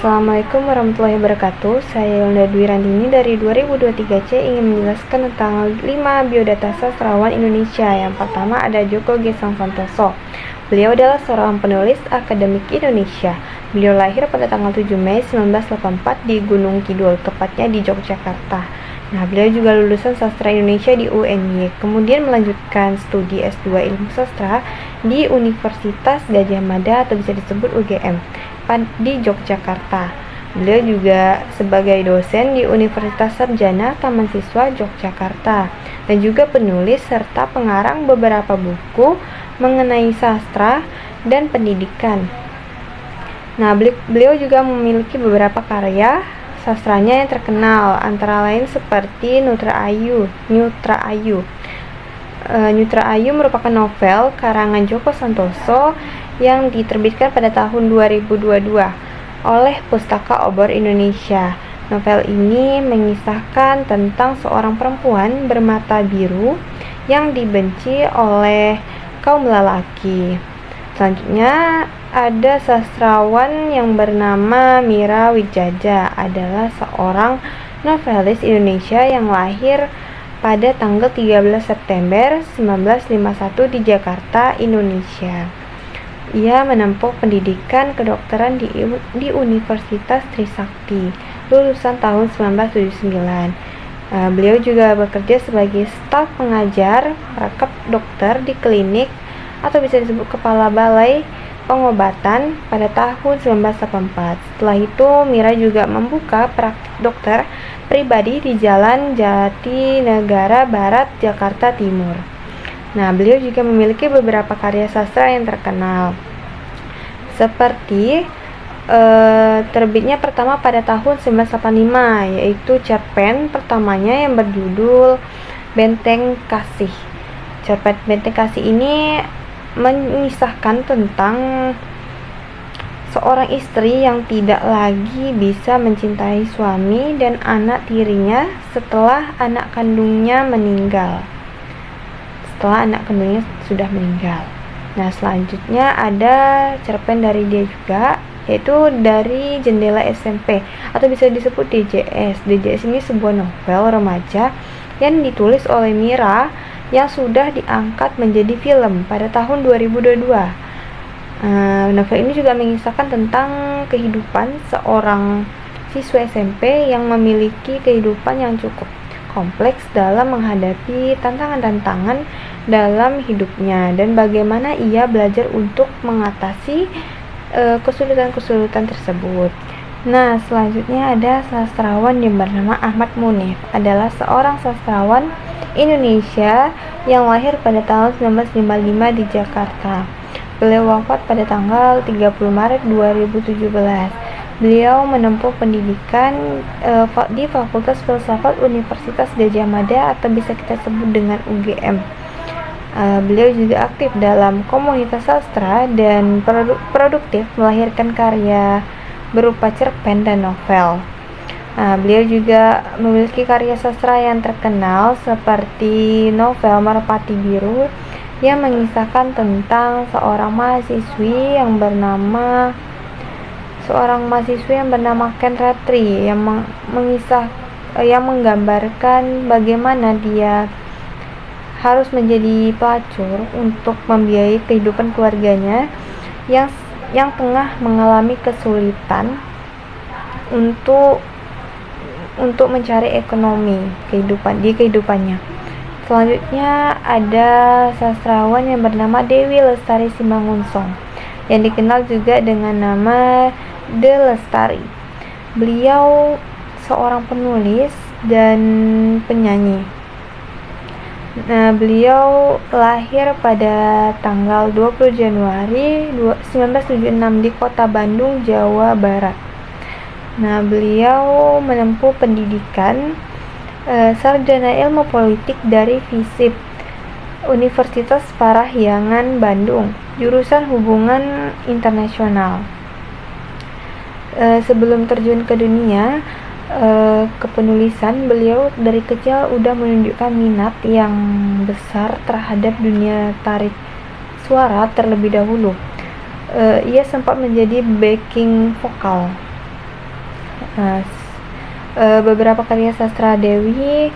Assalamualaikum warahmatullahi wabarakatuh. Saya Yolanda Dwi Randini dari 2023C ingin menjelaskan tentang 5 biodata sastrawan Indonesia. Yang pertama ada Djoko Gesang Santoso. Beliau adalah seorang penulis akademik Indonesia. Beliau lahir pada tanggal 7 Mei 1984 di Gunung Kidul, tepatnya di Yogyakarta. Nah, beliau juga lulusan sastra Indonesia di UNY, kemudian melanjutkan studi S2 Ilmu Sastra di Universitas Gadjah Mada atau bisa disebut UGM di Yogyakarta. Beliau juga sebagai dosen di Universitas Sarjana Taman Siswa Yogyakarta dan juga penulis serta pengarang beberapa buku mengenai sastra dan pendidikan. Nah, beliau juga memiliki beberapa karya sastranya yang terkenal, antara lain seperti Nutra Ayu. Nutra Ayu merupakan novel karangan Djoko Santoso yang diterbitkan pada tahun 2022 oleh Pustaka Obor Indonesia. Novel ini mengisahkan tentang seorang perempuan bermata biru yang dibenci oleh kaum lelaki. Selanjutnya ada sastrawan yang bernama Mira Wijaya, adalah seorang novelis Indonesia yang lahir pada tanggal 13 September 1951 di Jakarta, Indonesia. Ia menempuh pendidikan kedokteran di Universitas Trisakti, lulusan tahun 1979. Beliau juga bekerja sebagai staf pengajar rekap dokter di klinik atau bisa disebut kepala balai pengobatan pada tahun 1984. Setelah itu, Mira juga membuka praktik dokter pribadi di Jalan Jatinegara Barat, Jakarta Timur. Nah, beliau juga memiliki beberapa karya sastra yang terkenal, seperti terbitnya pertama pada tahun 1985, yaitu cerpen pertamanya yang berjudul Benteng Kasih. Cerpen Benteng Kasih ini mengisahkan tentang seorang istri yang tidak lagi bisa mencintai suami dan anak tirinya setelah anak kandungnya sudah meninggal. Nah, selanjutnya ada cerpen dari dia juga, yaitu Dari Jendela SMP atau bisa disebut DJS. DJS ini sebuah novel remaja yang ditulis oleh Mira yang sudah diangkat menjadi film pada tahun 2022. Novel ini juga mengisahkan tentang kehidupan seorang siswa SMP yang memiliki kehidupan yang cukup kompleks dalam menghadapi tantangan-tantangan dalam hidupnya dan bagaimana ia belajar untuk mengatasi kesulitan-kesulitan tersebut. Nah, selanjutnya ada sastrawan yang bernama Ahmad Munif, adalah seorang sastrawan Indonesia yang lahir pada tahun 1955 di Jakarta. Beliau wafat pada tanggal 30 Maret 2017. Beliau menempuh pendidikan di Fakultas Filsafat Universitas Gadjah Mada atau bisa kita sebut dengan UGM. Beliau juga aktif dalam komunitas sastra dan produktif melahirkan karya berupa cerpen dan novel. Beliau juga memiliki karya sastra yang terkenal seperti novel Merpati Biru yang mengisahkan tentang seorang mahasiswi yang bernama Ken Ratri yang menggambarkan bagaimana dia harus menjadi pelacur untuk membiayai kehidupan keluarganya yang tengah mengalami kesulitan untuk mencari ekonomi kehidupannya. Selanjutnya ada sastrawan yang bernama Dewi Lestari Simangunsong yang dikenal juga dengan nama De Lestari. Beliau seorang penulis dan penyanyi. Nah, beliau lahir pada tanggal 20 Januari 1976 di Kota Bandung, Jawa Barat. Nah, beliau menempuh pendidikan sarjana ilmu politik dari FISIP Universitas Parahyangan Bandung, jurusan hubungan internasional. Sebelum terjun ke dunia kepenulisan, beliau dari kecil udah menunjukkan minat yang besar terhadap dunia tarik suara terlebih dahulu. Ia sempat menjadi backing vokal Nah, beberapa karya sastra Dewi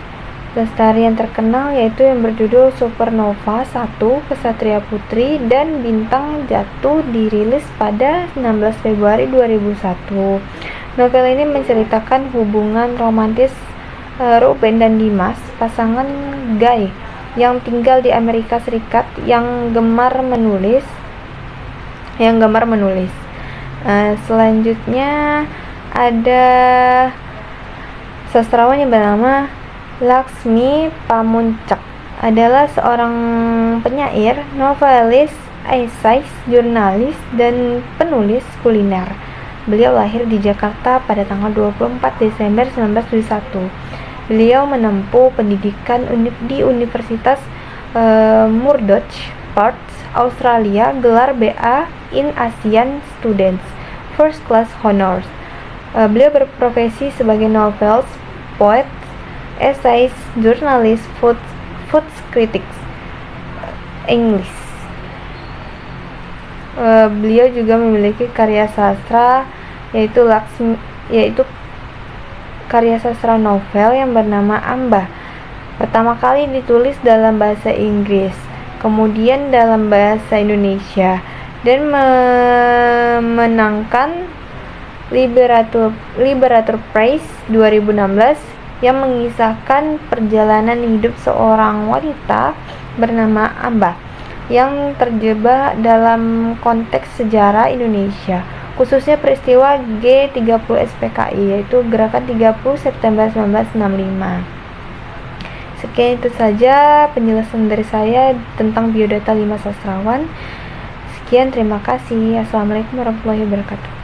Lestari yang terkenal yaitu yang berjudul Supernova 1, Kesatria Putri, dan Bintang Jatuh dirilis pada 16 Februari 2001. Novel ini menceritakan hubungan romantis Ruben dan Dimas, pasangan gay yang tinggal di Amerika Serikat yang gemar menulis. Selanjutnya ada sastrawan yang bernama Laksmi Pamuncak, adalah seorang penyair, novelis, esais, jurnalis, dan penulis kuliner. Beliau lahir di Jakarta pada tanggal 24 Desember 1971. Beliau menempuh pendidikan di Universitas Murdoch, Perth, Australia, gelar BA in Asian Students, First Class Honors. Beliau berprofesi sebagai novelis, poet, esais, jurnalis, food critics, English. Beliau juga memiliki karya sastra yaitu karya sastra novel yang bernama Amba. Pertama kali ditulis dalam bahasa Inggris, kemudian dalam bahasa Indonesia, dan memenangkan Literature Prize 2016 yang mengisahkan perjalanan hidup seorang wanita bernama Amba yang terjebak dalam konteks sejarah Indonesia, khususnya peristiwa G30 SPKI, yaitu Gerakan 30 September 1965. Sekian itu saja penjelasan dari saya tentang biodata 5 sastrawan. Sekian, terima kasih. Assalamualaikum warahmatullahi wabarakatuh.